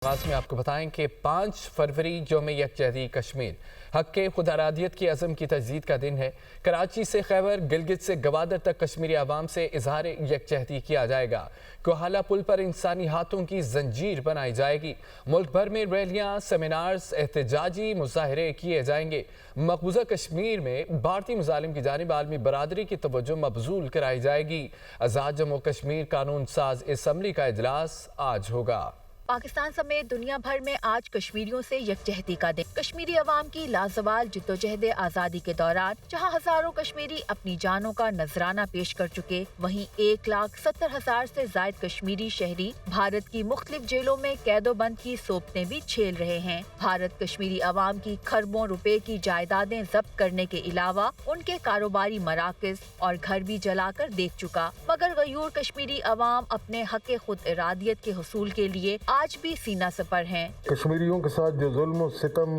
आगाज में आपको बताएं कि 5 फरवरी यौम यकजहती कश्मीर हक के खुद अरादियत की अज़म की तजदीद का दिन है। कराची से खैबर गिलगित से गवादर तक कश्मीरी आवाम से इजहार यकजहती किया जाएगा। कोहाला पुल पर इंसानी हाथों की जंजीर बनाई जाएगी। मुल्क भर में रैलियाँ, सेमिनार्स, एहतजाजी मुजाहरे किए जाएंगे। मकबूजा कश्मीर में भारतीय मुजालिम की जानिब आलमी बरादरी की तवज्जो मबजूल कराई जाएगी। आज़ाद जम्मू कश्मीर कानून साज असम्बली का इजलास आज होगा। पाकिस्तान समेत दुनिया भर में आज कश्मीरियों से यकजहती का दिन। कश्मीरी अवाम की लाजवाल जिद्दोजहद आज़ादी के दौरान जहां हजारों कश्मीरी अपनी जानों का नजराना पेश कर चुके, वहीं 1,70,000 से जायद कश्मीरी शहरी भारत की मुख्तलिफ जेलों में कैदोबंद की सोबतें भी झेल रहे हैं। भारत कश्मीरी अवाम की खरबों रुपए की जायदादें जब्त करने के अलावा उनके कारोबारी मराकज और घर भी जलाकर देख चुका, मगर गयूर कश्मीरी अवाम अपने हक खुद इरादियत के हुसूल के लिए आज भी सीना सपर हैं। कश्मीरियों के साथ जो जुल्म और सितम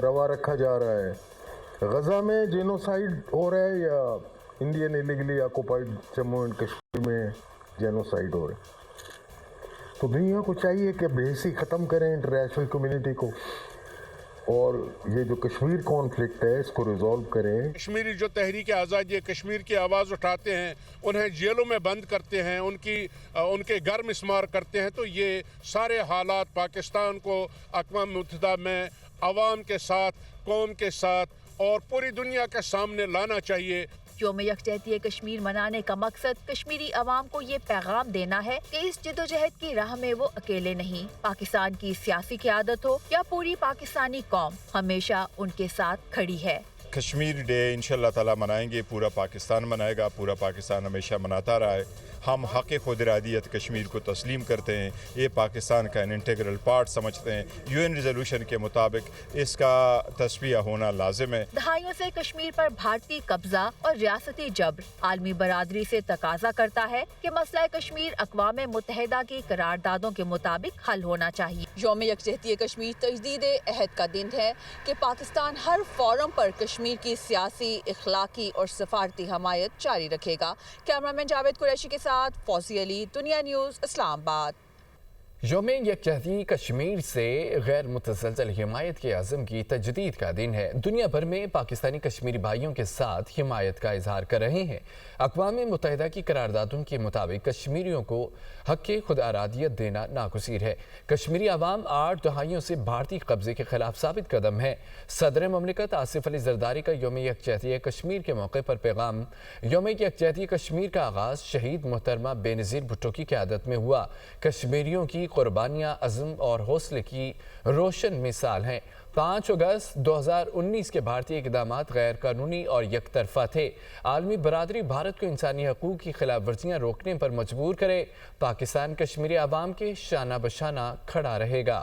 रवा रखा जा रहा है, गजा में जेनोसाइड हो रहा है या Indian illegally occupied Jammu and Kashmir में जेनोसाइड हो रहा है, तो दुनिया को चाहिए कि बेहिसी ख़त्म करें इंटरनेशनल कम्युनिटी को, और ये जो कश्मीर कॉन्फ्लिक्ट है इसको रिजॉल्व करें। कश्मीरी जो तहरीक आज़ादी कश्मीर की आवाज़ उठाते हैं, उन्हें जेलों में बंद करते हैं, उनके घर मिस्मार करते हैं, तो ये सारे हालात पाकिस्तान को अक़वाम मुत्तहिदा में अवाम के साथ, कौम के साथ और पूरी दुनिया के सामने लाना चाहिए। यौम यकजहती कश्मीर मनाने का मकसद कश्मीरी अवाम को ये पैगाम देना है कि इस जदोजहद की राह में वो अकेले नहीं। पाकिस्तान की सियासी क़यादत हो या पूरी पाकिस्तानी कौम हमेशा उनके साथ खड़ी है। कश्मीर डे इंशाअल्लाह ताला मनाएंगे, पूरा पाकिस्तान मनाएगा, पूरा पाकिस्तान हमेशा मनाता रहा है। हम हक़ खुद इरादियत कश्मीर को तस्लीम करते हैं, ये पाकिस्तान का इंटीग्रल पार्ट समझते हैं। UN रिजोल्यूशन के मुताबिक इसका तस्वीया होना लाजिम है। दहाइयों से कश्मीर पर भारतीय कब्जा और रियासती जबर आलमी बरादरी से तकाजा करता है कि मसला कश्मीर अक़वाम मुत्तहिदा की करारदादों के मुताबिक हल होना चाहिए। यौम यकजहती कश्मीर तजदीद अहद का दिन है कि पाकिस्तान हर फोरम पर कश्मीर की सियासी, इखलाकी और सफारती हमायत जारी रखेगा। कैमरामैन जावेद कुरैशी के साथ फौजी अली, दुनिया न्यूज़, इस्लामाबाद। यौम यकजहती कश्मीर से गैर मुतसलसल हिमायत के अज़म की तजदीद का दिन है। दुनिया भर में पाकिस्तानी कश्मीरी भाइयों के साथ हिमायत का इजहार कर रहे हैं। अक़वाम मुत्तहिदा की करारदादों के मुताबिक कश्मीरियों को हक़ खुद अरादियत देना नागुज़ीर है। कश्मीरी अवाम 8 दहाइयों से भारतीय कब्जे के खिलाफ साबित कदम है। सदर ममलिकत आसिफ अली ज़रदारी का यौम यकजहती कश्मीर के मौके पर पैगाम। यौम यकजहती कश्मीर का आगाज़ शहीद मोहतरमा बेनज़ीर भुट्टो की क़यादत में हुआ। कश्मीरियों की कुर्बानियाँ अज़्म और हौसले की रोशन मिसाल हैं। 5 अगस्त 2019 के भारतीय इक़दामात गैर कानूनी और यकतरफा थे। आलमी बरादरी भारत को इंसानी हकूक़ की खिलाफ वर्जियाँ रोकने पर मजबूर करे। पाकिस्तान कश्मीरी अवाम के शाना बशाना खड़ा रहेगा।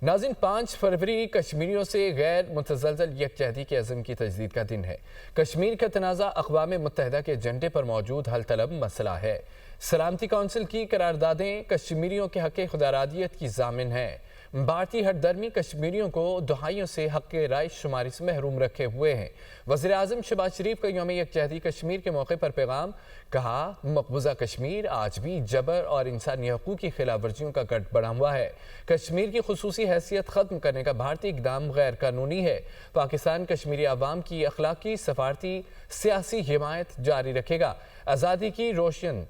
नाज़रीन, 5 फरवरी कश्मीरियों से गैर मुतसलसल यकजहती के अज़म की तजदीद का दिन है। कश्मीर का तनाज़ा अक़वाम मुत्तहिदा के एजेंडे पर मौजूद हल तलब मसला है। सलामती कौंसिल की करारदादें कश्मीरियों के हक़ खुद अरादियत की ज़ामिन है। भारतीय हठधर्मी कश्मीरियों को दहाइयों से हक़ राय शुमारी से महरूम रखे हुए हैं। वज़ीर आज़म शहबाज शरीफ का यौम यकजहती कश्मीर के मौके पर पैगाम। कहा, मकबूजा कश्मीर आज भी जबर और इंसानी हकूक़ की खिलाफ वर्जियों का गढ़ बना हुआ है। कश्मीर की खुसूसी हैसियत ख़त्म करने का भारतीय इक़दाम गैर कानूनी है। पाकिस्तान कश्मीरी अवाम की अखलाकी, सफारती, सियासी हिमायत जारी रखेगा। आज़ादी की रोशन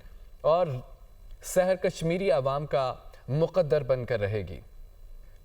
और सहर कश्मीरी अवाम का मुक़द्दर बनकर रहेगी।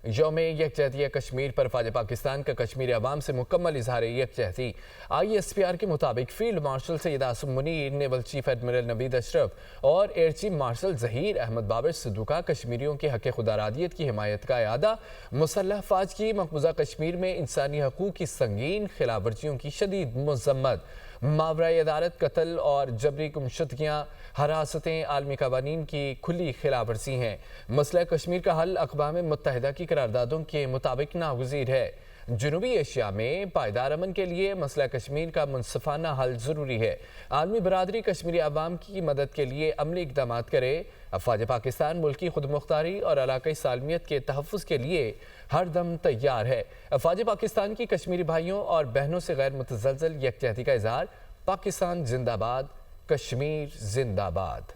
यौम यकजहती कश्मीर पर फ़ौज पाकिस्तान का कश्मीरी अवाम से मुकम्मल इजहार यकजहती। ISPR के मुताबिक field marshal Syed Asim Munir, naval chief admiral Naveed Ashraf और air chief marshal Zaheer Ahmed Babar Sidhu का कश्मीरियों के हक़ खुद अरादियत की हिमायत का इआदा। मुसल्लह फ़ौज की मकबूजा कश्मीर में इंसानी हकूक़ की संगीन खिलाफ वर्जियों की शदीद मज़म्मत। मावराए अदालत कत्ल और जबरी गुमशुदगियाँ, हरासतें आलमी कवानीन की खुली खिलाफ वर्जी हैं। मसला कश्मीर का हल अक़वाम मुत्तहिदा की करारदादों के मुताबिक नागुज़ीर है। जनूबी एशिया में पायदार अमन के लिए मसला कश्मीर का मुनसिफाना हल ज़रूरी है। आलमी बरादरी कश्मीरी अवाम की मदद के लिए अमली इक़दामात करे। अफ़वाज पाकिस्तान मुल्की खुद मुख्तारी और इलाक़ाई सालमियत के तहफ़्फ़ुज़ के लिए हर दम तैयार है। अफ़वाज पाकिस्तान की कश्मीरी भाइयों और बहनों से गैर मुतसलसल यकजहती का इज़हार। पाकिस्तान जिंदाबाद, कश्मीर जिंदाबाद।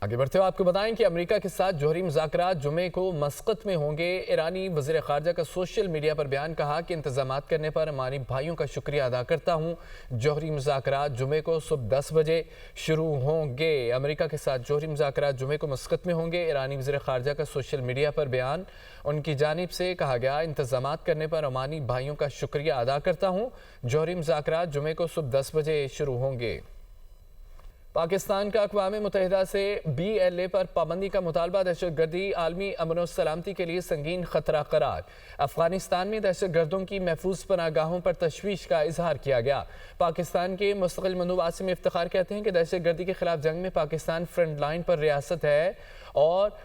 आगे बढ़ते हुए आपको बताएं कि अमेरिका के साथ जौहरी मुज़ाकरात जुमे को मस्कत में होंगे। ईरानी वज़ीर ख़ारजा का सोशल मीडिया पर बयान, कहा कि इंतज़ामात करने पर हमारी भाइयों का शुक्रिया अदा करता हूँ। जौहरी मुज़ाकरात जुमे को सुबह 10 बजे शुरू होंगे। अमेरिका के साथ जौहरी मुज़ाकरात जुमे को मस्कत में होंगे। ईरानी वज़ीर ख़ारजा का सोशल मीडिया पर बयान, उनकी जानिब से कहा गया, इंतज़ामात करने पर ओमानी भाइयों का शुक्रिया अदा करता हूँ। जौहरी मुज़ाकरात जुमे को सुबह 10 बजे शुरू होंगे। पाकिस्तान का अक़वाम मुत्तहिदा से BLA पर पाबंदी का मुतालबा दहशतगर्दी आलमी अमन और सलामती के लिए संगीन खतरा करार। अफगानिस्तान में दहशतगर्दों की महफूज पनागाहों पर तशवीश का इजहार किया गया। पाकिस्तान के मुस्तकिल मंदूब आसिम इफ्तिखार कहते हैं कि दहशतगर्दी के खिलाफ जंग में पाकिस्तान फ्रंट लाइन पर रियासत है और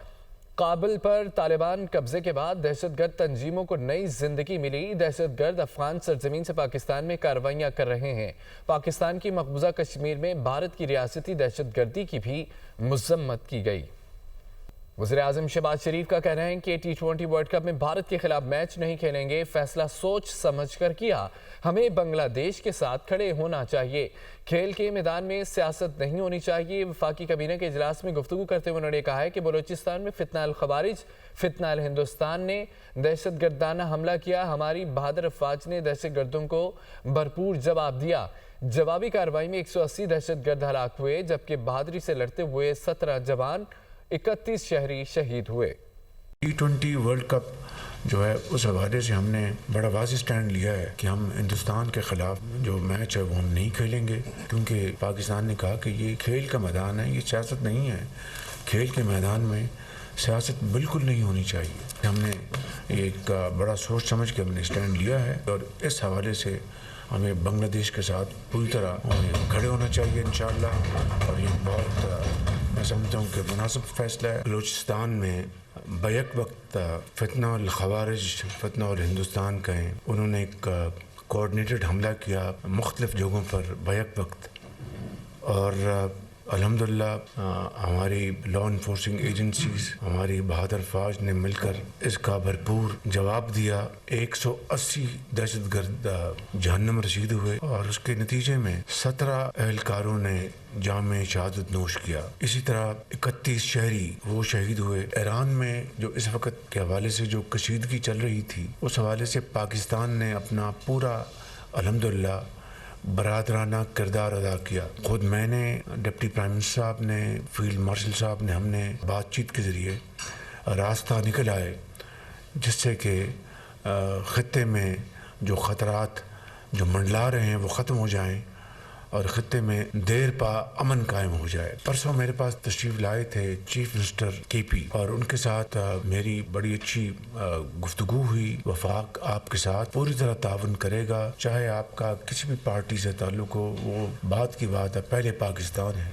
काबुल पर तालिबान कब्जे के बाद दहशतगर्द तंजीमों को नई जिंदगी मिली। दहशतगर्द अफगान सरजमीन से पाकिस्तान में कार्रवाइयाँ कर रहे हैं। पाकिस्तान की मकबूजा कश्मीर में भारत की रियासती दहशतगर्दी की भी मजम्मत की गई। वज़ीर आज़म शहबाज शरीफ का कहना है कि T20 वर्ल्ड कप में भारत के खिलाफ मैच नहीं खेलेंगे, फैसला सोच समझ कर किया। हमें बांग्लादेश के साथ खड़े होना चाहिए। खेल के मैदान में सियासत नहीं होनी चाहिए। वफाकी काबीना के इजलास में गुफ्तगू करते हुए उन्होंने कहा है कि बलोचिस्तान में फितना अल खवारिज, फितना अल हिंदुस्तान ने दहशतगर्दाना हमला किया। हमारी बहादुर अफवाज ने दहशतगर्दों को भरपूर जवाब दिया। जवाबी कार्रवाई में 180 दहशतगर्द हलाक हुए, जबकि बहादुरी से लड़ते हुए 17 जवान 31 शहरी शहीद हुए। T20 वर्ल्ड कप जो है उस हवाले से हमने बड़ा वाज़ेह स्टैंड लिया है कि हम हिंदुस्तान के ख़िलाफ़ जो मैच है वो हम नहीं खेलेंगे, क्योंकि पाकिस्तान ने कहा कि ये खेल का मैदान है, ये सियासत नहीं है। खेल के मैदान में सियासत बिल्कुल नहीं होनी चाहिए। हमने एक बड़ा सोच समझ के हमने स्टैंड लिया है और इस हवाले से हमें बांग्लादेश के साथ पूरी तरह खड़े होना चाहिए इंशाअल्लाह। और ये बहुत मैं समझता हूँ कि मुनासिब फ़ैसला है। बलूचिस्तान में बैक वक्त फितना अल खवारिज, फितना अल हिंदुस्तान कहें, उन्होंने एक कोऑर्डिनेटेड हमला किया मुख्तलिफ़ जगहों पर बैक वक्त, और अल्हम्दुलिल्लाह हमारी लॉ इन्फोर्सिंग एजेंसीज़, हमारी बहादुर फ़ौज ने मिलकर इसका भरपूर जवाब दिया। 180 दहशतगर्द जहन्नम रसीद हुए और उसके नतीजे में 17 एहलकारों ने जाम शहादत नोश किया। इसी तरह 31 शहरी वो शहीद हुए। ईरान में जो इस वक्त के हवाले से जो कशीदगी चल रही थी, उस हवाले से पाकिस्तान ने अपना पूरा अल्हम्दुलिल्लाह बरादराना किरदार अदा किया। ख़ुद मैंने, डिप्टी प्राइम मिनिस्टर साहब ने, फील्ड मार्शल साहब ने, हमने बातचीत के ज़रिए रास्ता निकल आए जिससे कि ख़त्ते में जो ख़तरात जो मंडला रहे हैं वो ख़त्म हो जाएं और ख़त्ते में देर पा अमन कायम हो जाए। परसों मेरे पास तशरीफ़ लाए थे चीफ मिनिस्टर KP और उनके साथ मेरी बड़ी अच्छी गुफ्तगू हुई। वफाक आपके साथ पूरी तरह ताउन करेगा, चाहे आपका किसी भी पार्टी से ताल्लुक़ हो। वो बात की बात है, पहले पाकिस्तान है।